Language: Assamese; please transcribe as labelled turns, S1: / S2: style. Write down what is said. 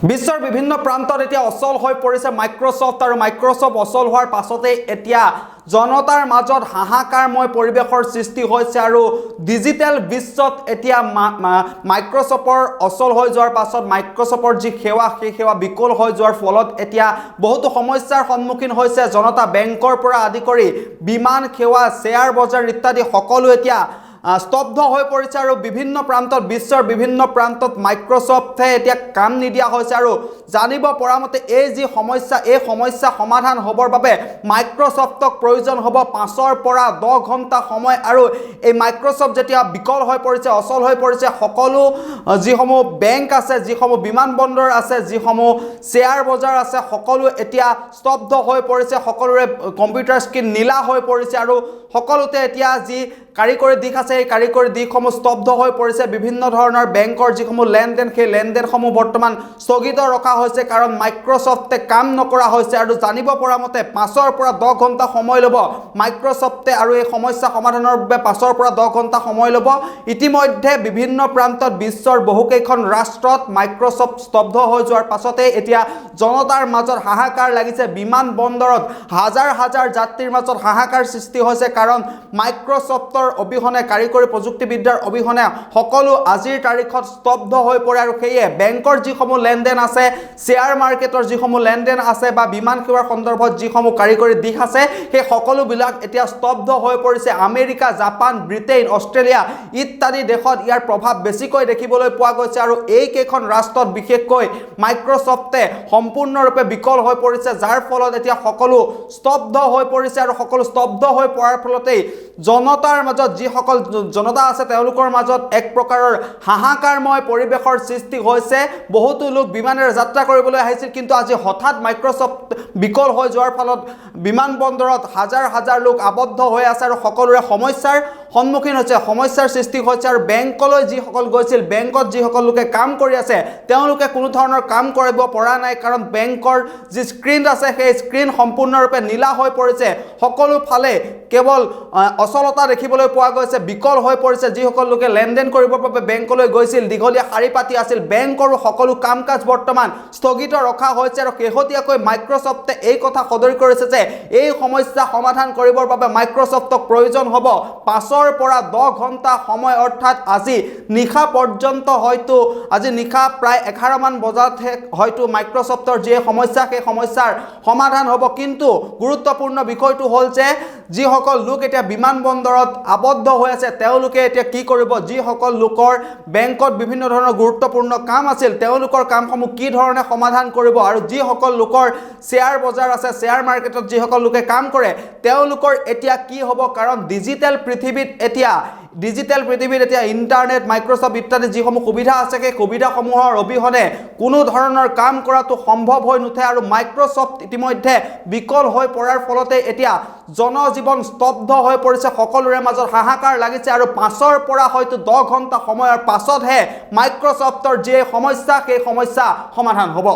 S1: বিশ্বৰ বিভিন্ন প্ৰান্তত এতিয়া অচল হৈ পৰিছে মাইক্ৰ'ছফ্ট আৰু মাইক্ৰ'ছফ্ট অচল হোৱাৰ পাছতে এতিয়া জনতাৰ মাজত হাহাকাৰময় পৰিৱেশৰ সৃষ্টি হৈছে আৰু ডিজিটেল বিশ্বত এতিয়া মাইক্ৰ'ছফ্টৰ অচল হৈ যোৱাৰ পাছত মাইক্ৰ'ছফ্টৰ যি সেৱা সেই সেৱা বিকল হৈ যোৱাৰ ফলত এতিয়া বহুতো সমস্যাৰ সন্মুখীন হৈছে জনতা বেংকৰ পৰা আদি কৰি বিমান সেৱা শ্বেয়াৰ বজাৰ ইত্যাদি সকলো এতিয়া স্তব্ধ হৈ পৰিছে আৰু বিভিন্ন প্ৰান্তত বিশ্বৰ বিভিন্ন প্ৰান্তত মাইক্ৰ'ছফ্টে এতিয়া কাম নিদিয়া হৈছে আৰু জানিব পৰা মতে এই যি সমস্যা এই সমস্যা সমাধান হ'বৰ বাবে মাইক্ৰ'ছফ্টক প্ৰয়োজন হ'ব 5 পৰা 10 ঘণ্টা সময় আৰু এই মাইক্ৰ'ছফ্ট যেতিয়া বিকল হৈ পৰিছে অচল হৈ পৰিছে সকলো যিসমূহ বেংক আছে যিসমূহ বিমানবন্দৰ আছে যিসমূহ শ্বেয়াৰ বজাৰ আছে সকলো এতিয়া স্তব্ধ হৈ পৰিছে সকলোৰে কম্পিউটাৰ স্ক্ৰীন নীলা হৈ পৰিছে আৰু সকলোতে এতিয়া যি কাৰিকৰী দিশ আছে এই কাৰিকৰী দিশসমূহ স্তব্ধ হৈ পৰিছে বিভিন্ন ধৰণৰ বেংকৰ যিসমূহ লেনদেন সেই লেনদেনসমূহ বৰ্তমান স্থগিত ৰখা হৈছে কাৰণ মাইক্ৰ'ছফ্টে কাম নকৰা হৈছে আৰু জানিব পৰা মতে 5 পৰা 10 ঘণ্টা সময় ল'ব মাইক্ৰ'ছফ্টে আৰু এই সমস্যা সমাধানৰ বাবে 5 পৰা 10 ঘণ্টা সময় ল'ব ইতিমধ্যে বিভিন্ন প্ৰান্তত বিশ্বৰ বহুকেইখন ৰাষ্ট্ৰত মাইক্ৰ'ছফ্ট স্তব্ধ হৈ যোৱাৰ পাছতে এতিয়া জনতাৰ মাজত হাহাকাৰ লাগিছে বিমান বন্দৰত হাজাৰ হাজাৰ যাত্ৰীৰ মাজত হাহাকাৰ সৃষ্টি হৈছে কাৰণ মাইক্ৰ'ছফ্টৰ অবিহনে কাৰিকৰী প্ৰযুক্তিবিদ্যাৰ অবিহনে সকলো আজিৰ তাৰিখত স্তব্ধ হৈ পৰে আৰু সেয়ে বেংকৰ যিসমূহ লেনদেন আছে শ্বেয়াৰ মাৰ্কেটৰ যিসমূহ লেনদেন আছে বা বিমান সেৱাৰ সন্দৰ্ভত যিসমূহ কাৰিকৰী দিশ আছে সেই সকলোবিলাক এতিয়া স্তব্ধ হৈ পৰিছে আমেৰিকা জাপান ব্ৰিটেইন অষ্ট্ৰেলিয়া ইত্যাদি দেশত ইয়াৰ প্ৰভাৱ বেছিকৈ দেখিবলৈ পোৱা গৈছে আৰু এই কেইখন ৰাষ্ট্ৰত বিশেষকৈ মাইক্ৰ'ছফ্টে সম্পূৰ্ণৰূপে বিকল হৈ পৰিছে যাৰ ফলত এতিয়া সকলো স্তব্ধ হৈ পৰিছে আৰু সকলো স্তব্ধ হৈ পৰাৰ ফলতেই জনতাৰ মাজত যিসকল জনতা আছে তেওঁলোকৰ মাজত এক প্ৰকাৰৰ হাহাকাৰময় পৰিৱেশৰ সৃষ্টি হৈছে বহুতো লোক বিমানেৰে যাত্ৰা কৰিবলৈ আহিছিল কিন্তু আজি হঠাৎ মাইক্ৰ'ছফ্ট বিকল হৈ যোৱাৰ ফলত বিমানবন্দৰত হাজাৰ হাজাৰ লোক আবদ্ধ হৈ আছে আৰু সকলোৰে সমস্যাৰ সন্মুখীন হৈছে সমস্যাৰ সৃষ্টি হৈছে আৰু বেংকলৈ যিসকল গৈছিল বেংকত যিসকল লোকে কাম কৰি আছে তেওঁলোকে কোনো ধৰণৰ কাম কৰিব পৰা নাই কাৰণ বেংকৰ যি স্ক্ৰীন আছে সেই স্ক্ৰীন সম্পূৰ্ণৰূপে নীলা হৈ পৰিছে সকলো ফালে কেৱল অচলতা দেখিবলৈ পোৱা গৈছে বিকল হৈ পৰিছে যিসকল লোকে লেনদেন কৰিবৰ বাবে বেংকলৈ গৈছিল দীঘলীয়া শাৰী পাতি আছিল বেংকৰ সকলো কাম কাজ বৰ্তমান স্থগিত ৰখা হৈছে আৰু শেহতীয়াকৈ মাইক্ৰ'ছফ্টে এই কথা সদৰি কৰিছে যে এই সমস্যা সমাধান কৰিবৰ বাবে মাইক্ৰ'ছফ্টক প্ৰয়োজন হ'ব 5 পৰা 10 ঘণ্টা সময় অৰ্থাৎ আজি নিশা পৰ্যন্ত হয়তো আজি নিশা প্ৰায় 11 মান বজাতহে হয়তো মাইক্ৰ'ছফ্টৰ যি সমস্যা সেই সমস্যাৰ সমাধান হ'ব কিন্তু গুৰুত্বপূৰ্ণ বিষয়টো হ'ল যে যিসকল লোক এতিয়া বিমানবন্দৰত আবদ্ধ হৈ আছে তেওঁলোকে এতিয়া কি কৰিব যিসকল লোকৰ বেংকত বিভিন্ন ধৰণৰ গুৰুত্বপূৰ্ণ কাম আছিল তেওঁলোকৰ কামসমূহ কি ধৰণে সমাধান কৰিব আৰু যিসকল লোকৰ শ্বেয়াৰ বজাৰ আছে শ্বেয়াৰ মাৰ্কেটত যিসকল লোকে কাম কৰে তেওঁলোকৰ এতিয়া কি হ'ব কাৰণ ডিজিটেল পৃথিৱীত এতিয়া ইণ্টাৰনেট মাইক্ৰ'ছফ্ট ইত্যাদি যিসমূহ সুবিধা আছে সেই সুবিধাসমূহৰ অবিহনে কোনো ধৰণৰ কাম কৰাটো সম্ভৱ হৈ নুঠে আৰু মাইক্ৰ'ছফ্ট ইতিমধ্যে বিকল হৈ পৰাৰ ফলতে এতিয়া জনজীৱন স্তব্ধ হৈ পৰিছে সকলোৰে মাজত হাহাকাৰ লাগিছে আৰু 5 পৰা হয়তো 10 ঘণ্টা সময়ৰ পাছতহে মাইক্ৰ'ছফ্টৰ যি সমস্যা সেই সমস্যা সমাধান হ'ব